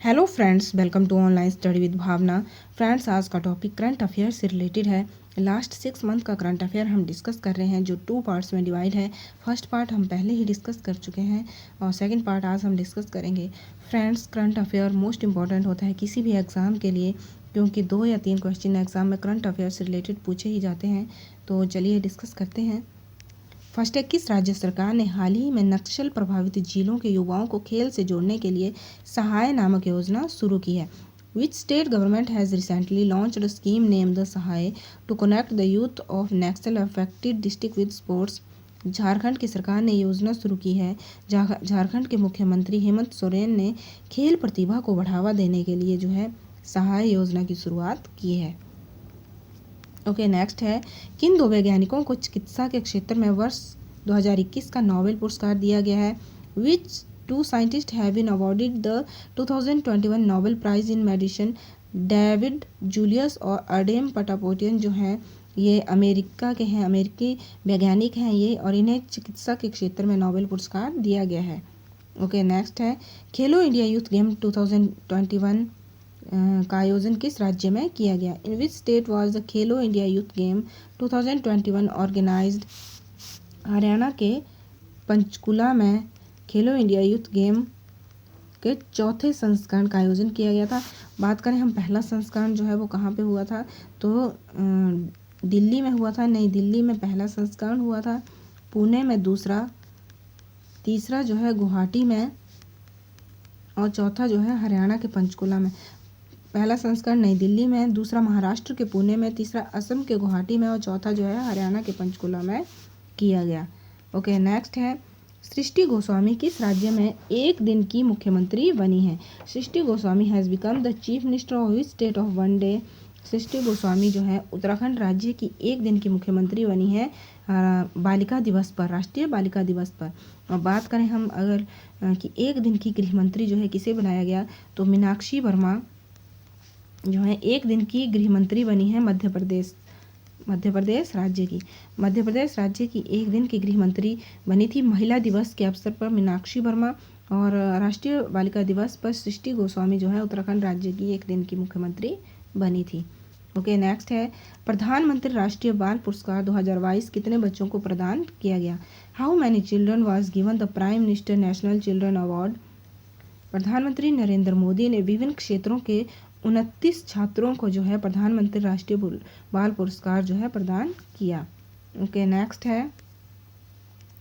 Hello friends, welcome to online study with Bhavna. Friends, आज का topic current affair से related है। लास्ट 6 मंथ का करंट अफेयर हम डिस्कस कर रहे हैं, जो 2 पार्ट्स में डिवाइड है। फर्स्ट पार्ट हम पहले ही डिस्कस कर चुके हैं और सेकंड पार्ट आज हम डिस्कस करेंगे। Friends, current affair most important होता है किसी भी एग्ज़ाम के लिए, क्योंकि 2 या 3 क्वेश्चन एग्जाम में करंट अफेयर से रिलेटेड पूछे ही जाते हैं। तो चलिए डिस्कस करते हैं। फर्स्ट है, किस राज्य सरकार ने हाल ही में नक्सल प्रभावित जिलों के युवाओं को खेल से जोड़ने के लिए सहाय नामक योजना शुरू की है? Which state government has recently launched scheme name the Sahay to connect the youth of Naxal affected district with sports? Jharkhand की सरकार ने योजना शुरू की है। झारखंड के मुख्यमंत्री हेमंत सोरेन ने खेल प्रतिभा को बढ़ावा देने के लिए जो है सहाय योजना की शुरुआत की है। ओके, नेक्स्ट है, किन 2 वैज्ञानिकों को चिकित्सा के क्षेत्र में वर्ष 2021 का नोबेल पुरस्कार दिया गया है? Which 2 scientist have been awarded the 2021 Nobel prize in medicine? David Julius और अडेम पटापोटियन जो हैं ये अमेरिका के हैं, अमेरिकी वैज्ञानिक हैं ये, और इन्हें चिकित्सा के क्षेत्र में नोबेल पुरस्कार दिया गया है। ओके, नेक्स्ट है, खेलो इंडिया यूथ गेम 2021 का आयोजन किस राज्य में किया गया? In which state was the Khelo India youth game 2021 organised? Haryana के पंचकुला में खेलो इंडिया यूथ गेम के 4थे संस्करण का आयोजन किया गया था। बात करें हम पहला संस्करण जो है वो कहाँ पे हुआ था, तो दिल्ली में हुआ था। नई दिल्ली में पहला संस्करण हुआ था, पुणे में दूसरा, तीसरा जो है गुवाहाटी में, और चौथा जो है हरियाणा के पंचकुला में। पहला संस्करण नई दिल्ली में, दूसरा महाराष्ट्र के पुणे में, तीसरा असम के गुवाहाटी में और चौथा जो है हरियाणा के पंचकुला में किया गया। ओके, नेक्स्ट है, सृष्टि गोस्वामी किस राज्य में एक दिन की मुख्यमंत्री बनी है? Srishti Goswami has become the chief minister of which state of one day? Srishti Goswami जो है उत्तराखंड राज्य की एक दिन की मुख्यमंत्री बनी है बालिका दिवस पर, राष्ट्रीय बालिका दिवस पर। और बात करें हम अगर कि एक दिन की गृह मंत्री जो है किसे बनाया गया, तो मीनाक्षी वर्मा जो है एक दिन की गृह मंत्री बनी है मध्य प्रदेश राज्य की एक दिन की गृह मंत्री बनी थी महिला दिवस के अवसर पर मीनाक्षी वर्मा, और राष्ट्रीय बालिका दिवस पर सृष्टि गोस्वामी जो है उत्तराखंड राज्य की एक दिन की मुख्यमंत्री बनी थी। ओके, नेक्स्ट है, प्रधानमंत्री राष्ट्रीय बाल पुरस्कार 2022 कितने बच्चों को प्रदान किया गया? How many children was given the prime minister national children award? प्रधानमंत्री नरेंद्र मोदी ने विभिन्न क्षेत्रों के 29 छात्रों को जो है प्रधानमंत्री राष्ट्रीय बाल पुरस्कार जो है प्रदान किया। ओके, नेक्स्ट है,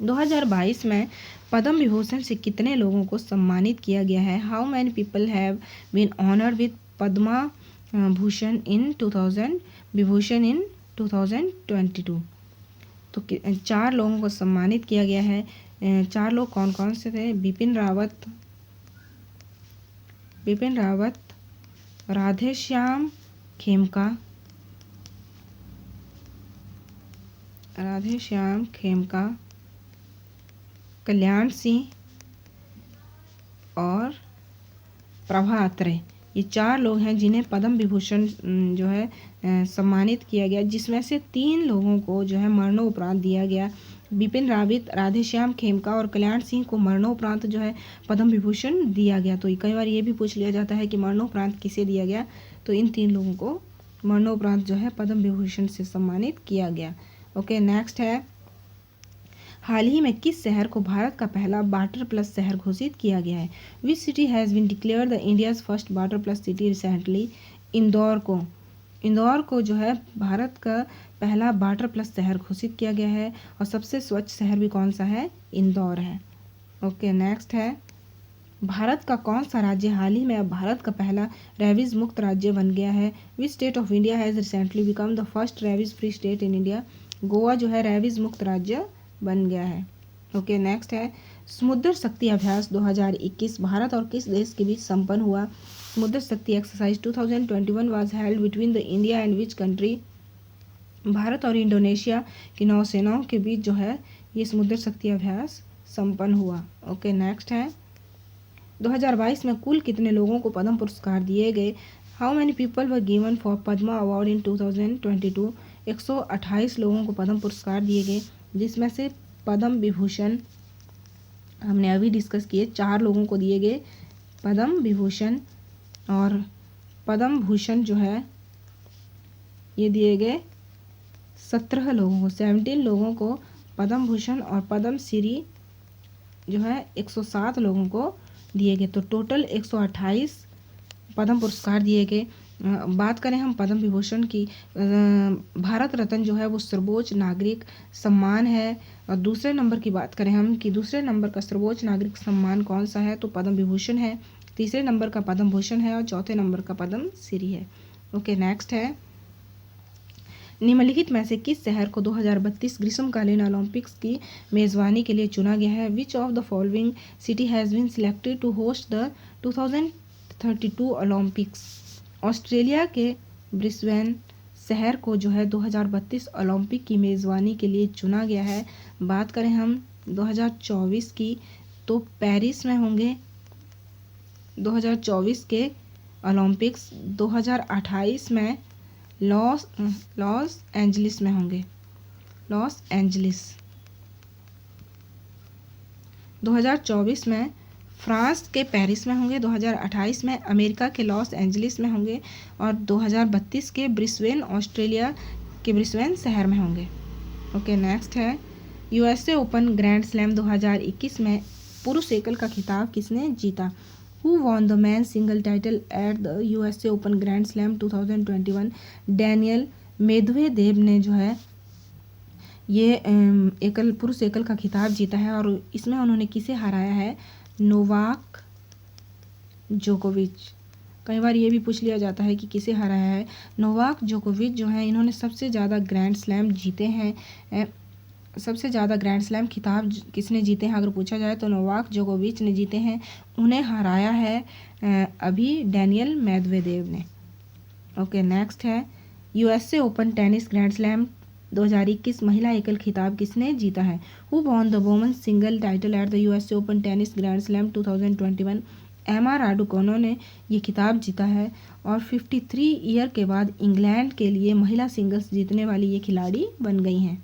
2022 में पद्म विभूषण से कितने लोगों को सम्मानित किया गया है? How many people have been honoured with Padma Bhushan in 2022? तो 4 लोगों को सम्मानित किया गया है। 4 लोग कौन कौन से थे? बिपिन रावत, राधेश्याम खेमका, कल्याण सिंह और प्रभा अत्रे। ये 4 लोग हैं जिन्हें पद्म विभूषण जो है सम्मानित किया गया, जिसमें से 3 लोगों को जो है मरणोपरांत दिया गया। बिपिन रावत, राधेश्याम खेमका और कल्याण सिंह को मरणोपरांत जो है पद्म विभूषण दिया गया। तो कई बार ये भी पूछ लिया जाता है कि मरणोपरांत किसे दिया गया, तो इन 3 लोगों को मरणोपरांत जो है पद्म विभूषण से सम्मानित किया गया। ओके, नेक्स्ट है, हाल ही में किस शहर को भारत का पहला वाटर प्लस शहर घोषित किया गया है? Which city has been declared the India's first water plus city recently? Indore को जो है भारत का पहला वाटर प्लस शहर घोषित किया गया है, और सबसे स्वच्छ शहर भी कौन सा है? इंदौर है। ओके, नेक्स्ट है, भारत का कौन सा राज्य हाल ही में भारत का पहला रेबीज मुक्त राज्य बन गया है? Which state of India has recently become the first rabies free state in India? Goa जो है रेबीज मुक्त राज्य बन गया है। ओके, नेक्स्ट है, समुद्र शक्ति अभ्यास 2021 भारत और किस देश के बीच संपन्न हुआ? समुद्र शक्ति exercise 2021 was held between the India and which country? Bharat और इंडोनेशिया की नौसेनाओं के बीच जो है ये समुद्र शक्ति अभ्यास संपन्न हुआ। ओके, नेक्स्ट है, 2022 में कुल कितने लोगों को पद्म पुरस्कार दिए गए? How many people were given for Padma award in 2022? 128 लोगों को पद्म पुरस्कार दिए गए, जिसमें से पद्म विभूषण हमने अभी डिस्कस किए 4 लोगों को दिए गए पद्म विभूषण, और पद्म भूषण जो है ये दिए गए 17 लोगों को, 17 लोगों को पद्म भूषण, और पद्म श्री जो है 107 लोगों को दिए गए। तो टोटल 128 पद्म पुरस्कार दिए गए। बात करें हम पद्म विभूषण की, भारत रत्न जो है वो सर्वोच्च नागरिक सम्मान है। और दूसरे नंबर की बात करें हम कि दूसरे नंबर का सर्वोच्च नागरिक सम्मान कौन सा है, तो पद्म विभूषण है। तीसरे नंबर का पद्म भूषण है और चौथे नंबर का पद्म श्री है। ओके, नेक्स्ट है, निम्नलिखित में से किस शहर को 2032 ग्रीष्मकालीन ओलंपिक्स की मेजबानी के लिए चुना गया है? Which of the following city has been selected to host the 2032 Olympics? Australia के ब्रिस्बेन शहर को जो है 2032 ओलंपिक की मेज़बानी के लिए चुना गया है। बात करें हम 2024 की, तो पेरिस में होंगे 2024 के ओलंपिक्स, 2028 में लॉस एंजलिस में होंगे, लॉस एंजलिस। 2024 में फ्रांस के पेरिस में होंगे, 2028 में अमेरिका के लॉस एंजलिस में होंगे और 2032 के ब्रिस्बेन, ऑस्ट्रेलिया के ब्रिस्बेन शहर में होंगे। ओके, नेक्स्ट है, यूएसए ओपन ग्रैंड स्लैम 2021 में पुरुष एकल का खिताब किसने जीता? Who won the men's single title at the USA Open Grand Slam 2021? Daniel Medvedev ने जो है ये पुरुष एकल का खिताब जीता है और इसमें उन्होंने किसे हराया है? नोवाक जोकोविच। कई बार ये भी पूछ लिया जाता है कि किसे हराया है। नोवाक जोकोविच जो है इन्होंने सबसे ज़्यादा ग्रैंड स्लैम जीते हैं। सबसे ज़्यादा ग्रैंड स्लैम खिताब किसने जीते हैं अगर पूछा जाए तो नोवाक जोकोविच ने जीते हैं। उन्हें हराया है अभी डैनियल मेदवेदेव ने। ओके, नेक्स्ट है, USA Open tennis grand slam 2021 महिला एकल खिताब किसने जीता है? Who won the women's single title at the USA Open tennis grand slam 2021? Emma राडुकोनो ने ये खिताब जीता है और 53 ईयर के बाद इंग्लैंड के लिए महिला सिंगल्स जीतने वाली ये खिलाड़ी बन गई हैं।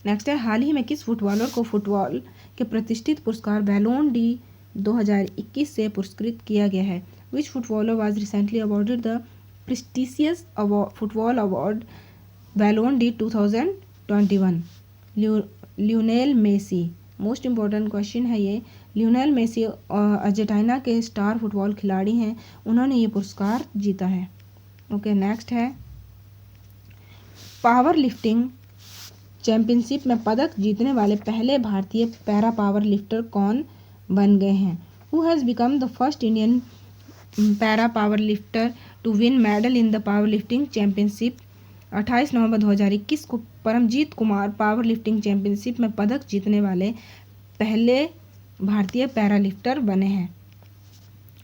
नेक्स्ट है, हाल ही में किस फुटबॉलर को फुटबॉल के प्रतिष्ठित पुरस्कार बैलोन डी 2021 से पुरस्कृत किया गया है? Which footballer was recently awarded the prestigious football award Ballon de 2021? Lionel Messi. Most important question है ये। लियोनेल मेसी अर्जेंटीना के स्टार फुटबॉल खिलाड़ी हैं, उन्होंने ये पुरस्कार जीता है। ओके, नेक्स्ट है, पावर लिफ्टिंग चैंपियनशिप में पदक जीतने वाले पहले भारतीय पैरा पावर लिफ्टर कौन बन गए हैं? Who has become the first Indian para power lifter to win medal in the power lifting championship? 28 नवंबर 2021 को Paramjeet Kumar power lifting championship में पदक जीतने वाले पहले भारतीय पैरा लिफ्टर बने हैं।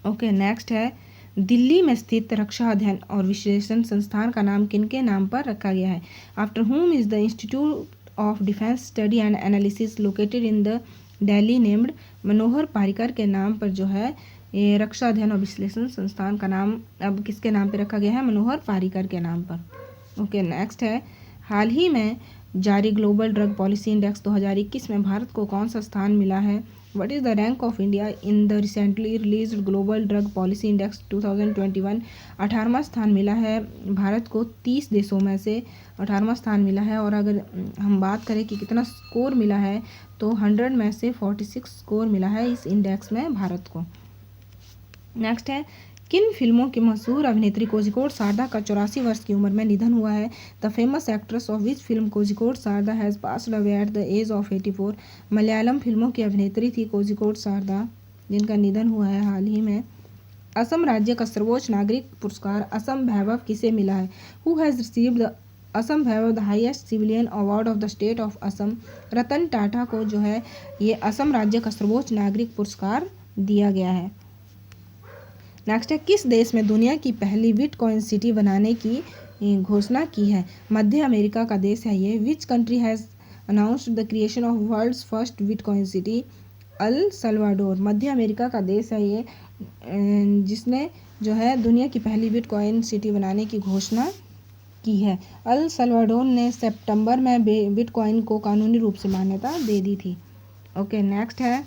ओके, नेक्स्ट है, दिल्ली में स्थित रक्षा अध्ययन और विश्लेषण संस्थान का नाम किनके नाम पर रखा गया है? After whom is the Institute of Defense Study and Analysis located in the Delhi named? मनोहर पारिकर के नाम पर जो है ये रक्षा अध्ययन और विश्लेषण संस्थान का नाम अब किसके नाम पर रखा गया है? मनोहर पारिकर के नाम पर। ओके, नेक्स्ट है, हाल ही में जारी ग्लोबल ड्रग पॉलिसी इंडेक्स 2021 में भारत को कौन सा स्थान मिला है? What is the rank of India in the recently released Global Drug Policy Index 2021? 18वां स्थान मिला है भारत को 30 देशों में से 18वां स्थान मिला है। और अगर हम बात करें कि कितना स्कोर मिला है तो 100 में से 46 स्कोर मिला है इस इंडेक्स में भारत को। नेक्स्ट है, किन फिल्मों की मशहूर अभिनेत्री कोझिकोड शारदा का 84 वर्ष की उम्र में निधन हुआ है? The famous actress of which film Kozhikode Sharada has passed away at the age of 84? Malayalam फिल्मों की अभिनेत्री थी कोझिकोड शारदा जिनका निधन हुआ है हाल ही में। असम राज्य का सर्वोच्च नागरिक पुरस्कार असम वैभव किसे मिला है? Who has received the Assam Vaibhav the highest civilian award of the state of Assam? Ratan Tata को जो है ये असम राज्य का सर्वोच्च नागरिक पुरस्कार दिया गया है। नेक्स्ट है, किस देश में दुनिया की पहली बिटकॉइन सिटी बनाने की घोषणा की है? मध्य अमेरिका का देश है ये। Which country has announced the creation of world's first bitcoin city? El Salvador. मध्य अमेरिका का देश है ये जिसने जो है दुनिया की पहली बिटकॉइन सिटी बनाने की घोषणा की है। अल सल्वाडोर ने सितंबर में बिटकॉइन को कानूनी रूप से मान्यता दे दी थी। ओके, नेक्स्ट है,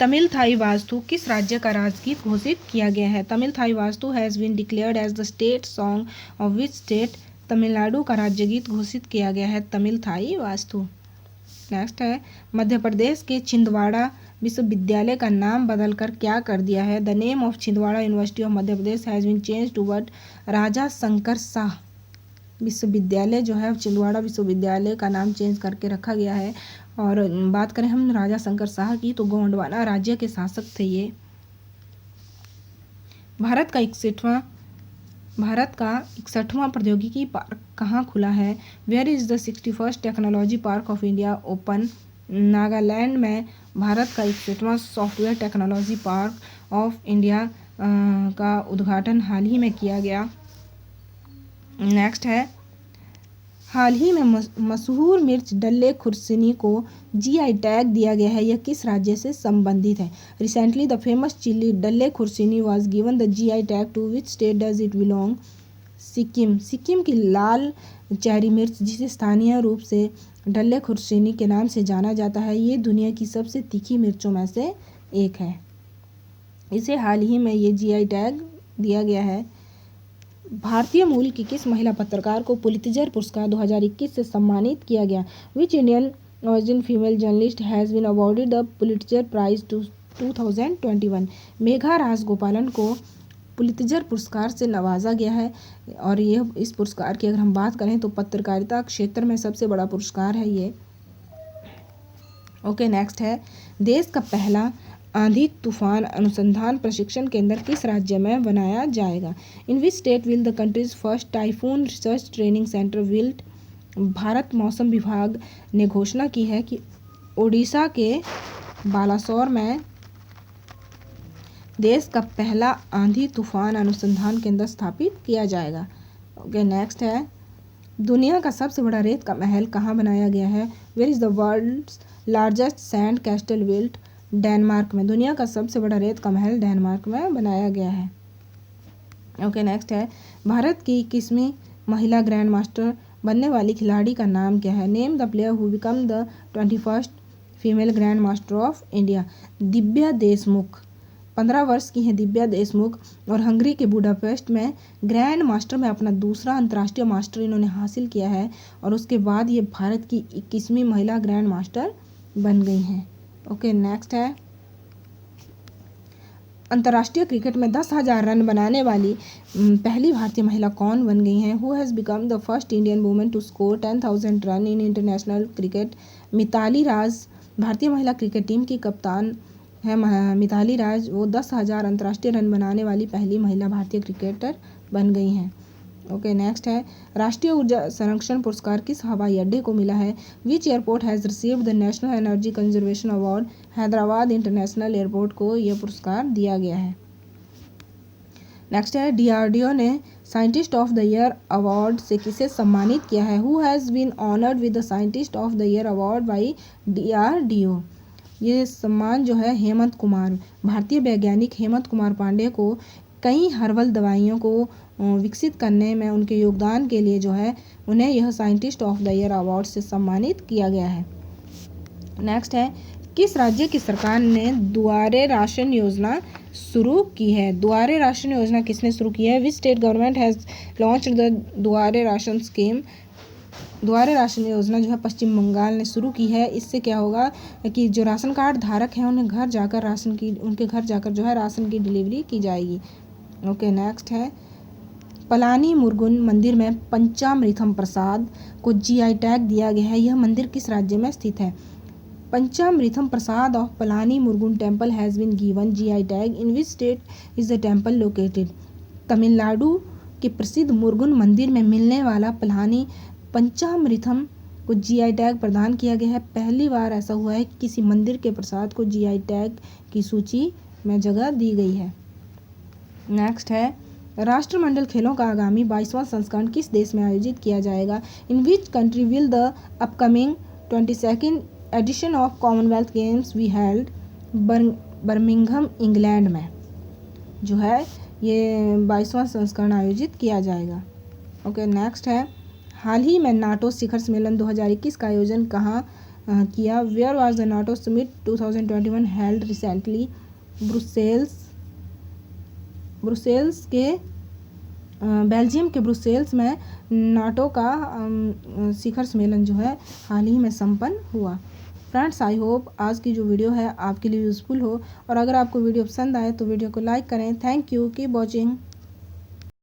तमिल थाई वास्तु किस राज्य का राजगीत घोषित किया गया है? Tamil Thai Vazhthu has been declared as the state song of which state? Tamil Nadu का राज्य गीत घोषित किया गया है तमिल थाई वास्तु। नेक्स्ट है, मध्य प्रदेश के छिंदवाड़ा विश्वविद्यालय का नाम बदलकर क्या कर दिया है? The name of Chhindwara university of Madhya Pradesh has been change to what? Raja Shankar Shah Vishwavidyalaya जो है छिंदवाड़ा विश्वविद्यालय का नाम चेंज करके रखा गया है। और बात करें हम राजा शंकर शाह की तो गोंडवाना राज्य के शासक थे ये। भारत का 61वां प्रौद्योगिकी पार्क कहाँ खुला है? Where is the 61st technology park of India open? Nagaland में भारत का 61वां software technology park of India का उद्घाटन हाल ही में किया गया। नेक्स्ट है, हाल ही में मशहूर मिर्च डल्ले खुर्सनी को जीआई टैग दिया गया है, यह किस राज्य से संबंधित है? Recently the famous chilli Dalle Khursani was given the GI tag to which state does it belong? Sikkim. Sikkim की लाल चेरी मिर्च जिसे स्थानीय रूप से डल्ले खुर्सनी के नाम से जाना जाता है, ये दुनिया की सबसे तीखी मिर्चों में से एक है। इसे हाल ही में ये जीआई टैग दिया गया है। भारतीय मूल की किस महिला पत्रकार को पुलित्जर पुरस्कार 2021 से सम्मानित किया गया? Which Indian origin female journalist has been awarded the Pulitzer prize 2021? Megha Rajagopalan को पुलित्जर पुरस्कार से नवाजा गया है और यह इस पुरस्कार की अगर हम बात करें तो पत्रकारिता क्षेत्र में सबसे बड़ा पुरस्कार है ये। ओके, नेक्स्ट है, देश का पहला आंधी तूफान अनुसंधान प्रशिक्षण केंद्र किस राज्य में बनाया जाएगा? In which state will the countries first typhoon research training centre built? Bharat मौसम विभाग ने घोषणा की है कि ओडिशा के बालासोर में देश का पहला आंधी तूफान अनुसंधान केंद्र स्थापित किया जाएगा। ओके, नेक्स्ट है, दुनिया का सबसे बड़ा रेत का महल कहाँ बनाया गया है? Where is the world's largest sand castle built? Denmark में। दुनिया का सबसे बड़ा रेत का महल डेनमार्क में बनाया गया है। ओके, नेक्स्ट है, भारत की 21वीं महिला ग्रैंड मास्टर बनने वाली खिलाड़ी का नाम क्या है? Name the player who become the 21st female grand master of India? Divya Deshmukh. 15 वर्ष की हैं दिव्या देशमुख और हंगरी के बुडापेस्ट में ग्रैंड मास्टर में अपना दूसरा अंतर्राष्ट्रीय मास्टर इन्होंने हासिल किया है और उसके बाद ये भारत की 21वीं महिला ग्रैंड मास्टर बन गई हैं। ओके, नेक्स्ट है, अंतर्राष्ट्रीय क्रिकेट में 10,000 रन बनाने वाली पहली भारतीय महिला कौन बन गई हैं? Who has become the first Indian women to score 10,000 run in international cricket? Mithali Raj. भारतीय महिला क्रिकेट टीम की कप्तान है मिताली राज। वो 10,000 अंतर्राष्ट्रीय रन बनाने वाली पहली महिला भारतीय क्रिकेटर बन गई हैं। ओके, नेक्स्ट है, राष्ट्रीय ऊर्जा संरक्षण पुरस्कार किस हवाई अड्डे को मिला है? Which airport has received the national energy conservation award? Hyderabad international airport को यह पुरस्कार दिया गया है। नेक्स्ट है, डीआरडीओ ने scientist of the year award से किसे सम्मानित किया है? Who has been honoured with the scientist of the year award by DRDO? ये सम्मान जो है हेमंत कुमार, भारतीय वैज्ञानिक हेमंत कुमार पांडे को कई हर्बल दवाइयों को विकसित करने में उनके योगदान के लिए जो है उन्हें यह scientist of the year award से सम्मानित किया गया है। नेक्स्ट है, किस राज्य की सरकार ने दुआरे राशन योजना शुरू की है? दुआरे राशन योजना किसने शुरू की है? Which state government has launched the दुआरे राशन स्कीम? दुआरे राशन योजना जो है पश्चिम बंगाल ने शुरू की है। इससे क्या होगा कि जो राशन कार्ड धारक हैं उन्हें उनके घर जाकर जो है राशन की डिलीवरी की जाएगी। ओके, नेक्स्ट है, पलानी मुरुगन मंदिर में पंचामृतम प्रसाद को जीआई टैग दिया गया है, यह मंदिर किस राज्य में स्थित है? Panchamritam prasad of Palani Murugan temple has been given GI tag. In which state is the temple located? Tamil Nadu के प्रसिद्ध मुरुगन मंदिर में मिलने वाला पलानी पंचामृतम को जीआई टैग प्रदान किया गया है। पहली बार ऐसा हुआ है कि किसी मंदिर के प्रसाद को जीआई टैग की सूची में जगह दी गई है। नेक्स्ट है, राष्ट्रमंडल खेलों का आगामी 22वां संस्करण किस देश में आयोजित किया जाएगा? In which country will the upcoming 22nd edition of Commonwealth Games be held? Birmingham England में जो है ये 22वां संस्करण आयोजित किया जाएगा। ओके, नेक्स्ट है, हाल ही में नाटो शिखर सम्मेलन 2021 का आयोजन कहाँ किया। Where was the NATO summit 2021 held recently? Brussels के बेल्जियम के ब्रुसेल्स में नाटो का शिखर सम्मेलन जो है हाल ही में संपन्न हुआ। फ्रेंड्स, आई होप आज की जो वीडियो है आपके लिए यूज़फुल हो, और अगर आपको वीडियो पसंद आए तो वीडियो को लाइक करें। Thank you, keep watching.